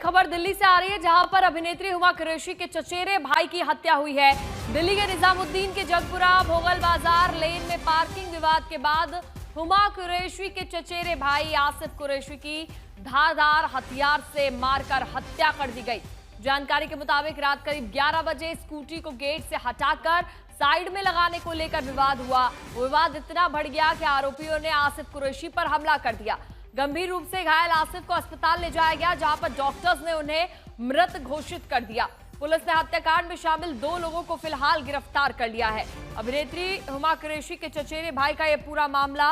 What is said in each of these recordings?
खबर दिल्ली से आ रही है, जहां पर अभिनेत्री हुमा कुरैशी के चचेरे भाई की हत्या हुई है। दिल्ली के निजामुद्दीन के जगपुरा भोगल बाजार लेन में पार्किंग विवाद के बाद हुमा कुरैशी के चचेरे भाई आसिफ कुरैशी की धारदार हथियार से मारकर हत्या कर दी गई। जानकारी के मुताबिक रात करीब 11 बजे स्कूटी को गेट से हटाकर साइड में लगाने को लेकर विवाद हुआ। विवाद इतना बढ़ गया कि आरोपियों ने आसिफ कुरैशी पर हमला कर दिया। गंभीर रूप से घायल आसिफ को अस्पताल ले जाया गया, जहां पर डॉक्टर्स ने उन्हें मृत घोषित कर दिया। पुलिस ने हत्याकांड में शामिल 2 लोगों को फिलहाल गिरफ्तार कर लिया है। अभिनेत्री हुमा कुरैशी के चचेरे भाई का यह पूरा मामला,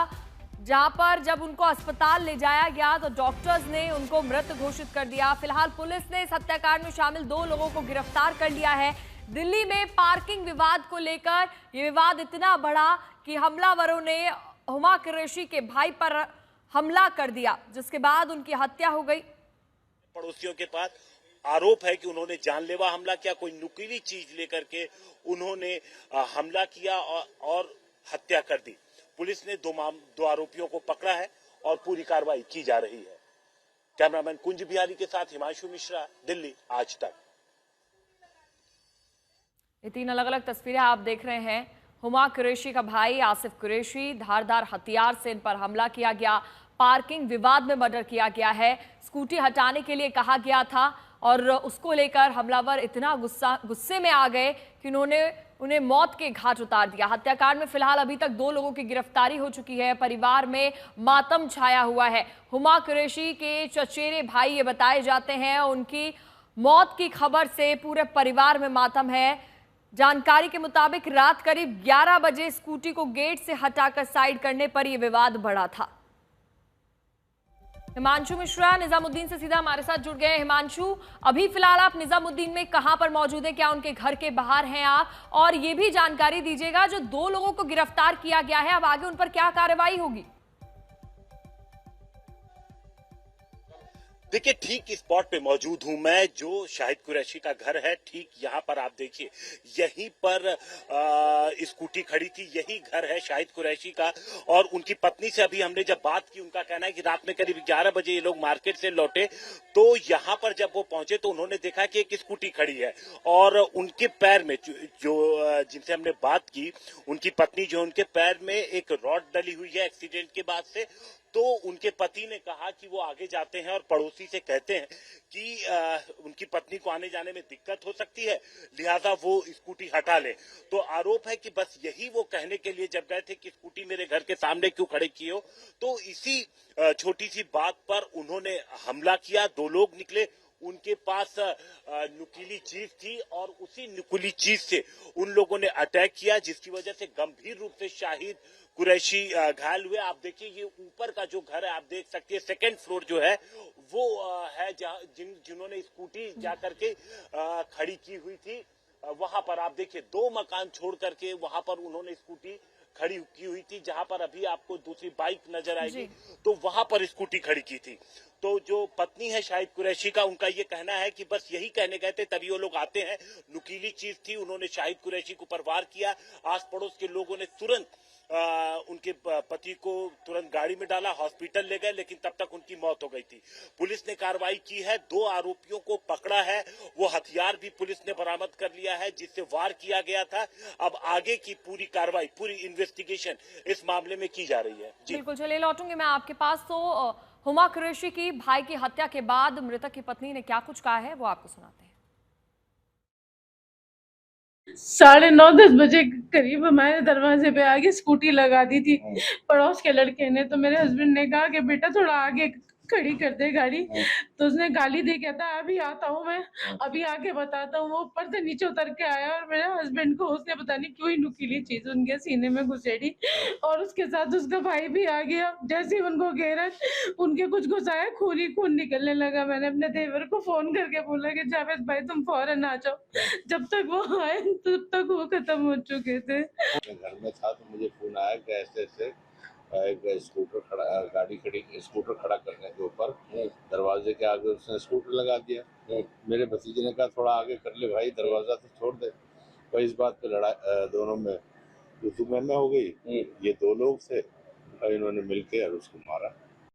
जहां पर जब उनको अस्पताल ले जाया गया तो डॉक्टर्स ने उनको मृत घोषित कर दिया। फिलहाल पुलिस ने इस हत्याकांड में शामिल 2 लोगों को गिरफ्तार कर लिया है। दिल्ली में पार्किंग विवाद को लेकर यह विवाद इतना बढ़ा कि हमलावरों ने हुमा कुरैशी के भाई पर हमला कर दिया, जिसके बाद उनकी हत्या हो गई। पड़ोसियों के पास आरोप है कि उन्होंने जानलेवा हमला किया, कोई नुकीली चीज लेकर के उन्होंने हमला किया और हत्या कर दी। पुलिस ने 2 आरोपियों को पकड़ा है और पूरी कार्रवाई की जा रही है। कैमरामैन कुंज बिहारी के साथ हिमांशु मिश्रा, दिल्ली आज तक। ये 3 अलग अलग तस्वीरें आप देख रहे हैं। हुमा कुरैशी का भाई आसिफ कुरैशी, धारदार हथियार से इन पर हमला किया गया। पार्किंग विवाद में मर्डर किया गया है। स्कूटी हटाने के लिए कहा गया था और उसको लेकर हमलावर इतना गुस्से में आ गए कि उन्हें मौत के घाट उतार दिया। हत्याकांड में फिलहाल अभी तक 2 लोगों की गिरफ्तारी हो चुकी है। परिवार में मातम छाया हुआ है। हुमा कुरैशी के चचेरे भाई ये बताए जाते हैं, उनकी मौत की खबर से पूरे परिवार में मातम है। जानकारी के मुताबिक रात करीब 11 बजे स्कूटी को गेट से हटाकर साइड करने पर यह विवाद बढ़ा था। हिमांशु मिश्रा निजामुद्दीन से सीधा हमारे साथ जुड़ गए। हिमांशु, अभी फिलहाल आप निजामुद्दीन में कहां पर मौजूद हैं? क्या उनके घर के बाहर हैं आप? और ये भी जानकारी दीजिएगा, जो 2 लोगों को गिरफ्तार किया गया है, अब आगे उन पर क्या कार्रवाई होगी? देखिए, ठीक स्पॉट पे मौजूद हूं मैं, जो शाहिद कुरैशी का घर है। ठीक यहाँ पर आप देखिए, यहीं पर स्कूटी खड़ी थी, यही घर है शाहिद कुरैशी का। और उनकी पत्नी से अभी हमने जब बात की, उनका कहना है कि रात में करीब 11 बजे ये लोग मार्केट से लौटे, तो यहाँ पर जब वो पहुंचे तो उन्होंने देखा कि एक स्कूटी खड़ी है और उनके पैर में जो जिनसे हमने बात की, उनकी पत्नी जो, उनके पैर में एक रॉड डली हुई है एक्सीडेंट के बाद से। तो उनके पति ने कहा कि वो आगे जाते हैं और पड़ोसी से कहते हैं कि उनकी पत्नी को आने जाने में दिक्कत हो सकती है, लिहाजा वो स्कूटी हटा ले। तो आरोप है कि बस यही वो कहने के लिए जब गए थे कि स्कूटी मेरे घर के सामने क्यों खड़े किए हो, तो इसी छोटी सी बात पर उन्होंने हमला किया। 2 लोग निकले, उनके पास नुकीली चीज थी और उसी नुकीली चीज से उन लोगों ने अटैक किया, जिसकी वजह से गंभीर रूप से शाहिद कुरैशी घायल हुए। आप देखिए, ये ऊपर का जो घर है आप देख सकते हैं, 2nd फ्लोर जो है वो है जिन्होंने स्कूटी जा करके खड़ी की हुई थी, वहां पर आप देखिए 2 मकान छोड़ करके वहां पर उन्होंने स्कूटी खड़ी की हुई थी। जहां पर अभी आपको दूसरी बाइक नजर आएगी, तो वहां पर स्कूटी खड़ी की थी। तो जो पत्नी है शाहिद कुरैशी का, उनका ये कहना है कि बस यही कहने गए थे, तभी वो लोग आते हैं। नुकीली चीज थी, उन्होंने शाहिद कुरैशी को पर वार किया। आस पड़ोस के लोगों ने तुरंत उनके पति को तुरंत गाड़ी में डाला, हॉस्पिटल ले गए, लेकिन तब तक उनकी मौत हो गई थी। पुलिस ने कार्रवाई की है, 2 आरोपियों को पकड़ा है। वो हथियार भी पुलिस ने बरामद कर लिया है जिससे वार किया गया था। अब आगे की पूरी कार्रवाई, पूरी इन्वेस्टिगेशन इस मामले में की जा रही है। बिल्कुल, चलिए लौटूंगी मैं आपके पास। तो हुमा कुरैशी की भाई की हत्या के बाद मृतक की पत्नी ने क्या कुछ कहा है, वो आपको सुनाते हैं। 9:30-10 बजे करीब हमारे दरवाजे पे आगे स्कूटी लगा दी थी पड़ोस के लड़के ने। तो मेरे हस्बैंड ने कहा कि बेटा थोड़ा आगे खड़ी कर दे गाड़ी। तो उसने गाली दी, कहता अभी आता हूँ मैं, अभी आके बताता हूँ। वो ऊपर से नीचे उतर के आया और मेरे हस्बैंड को उसने पता नहीं क्यों ही नुकीली चीज उनके सीने में घुसेड़ी, और उसके साथ उसका भाई भी आ गया। जैसे ही उनको घेरा, उनके कुछ घुसाया, खून ही खून निकलने लगा। मैंने अपने देवर को फोन करके बोला कि जावेद भाई तुम फौरन आ जाओ। जब तक वो आए तब तक वो खत्म हो चुके थे। मैं घर में था तो मुझे फोन आया कि ऐसे एक गाड़ी खड़ी, स्कूटर खड़ा करने के ऊपर दरवाजे के आगे उसने स्कूटर लगा दिया। मेरे भतीजे ने कहा थोड़ा आगे कर ले भाई, दरवाजा तो छोड़ दे। तो इस बात पे लड़ाई दोनों में हो गई। ये 2 लोग थे और इन्होंने मिलकर उसको मारा।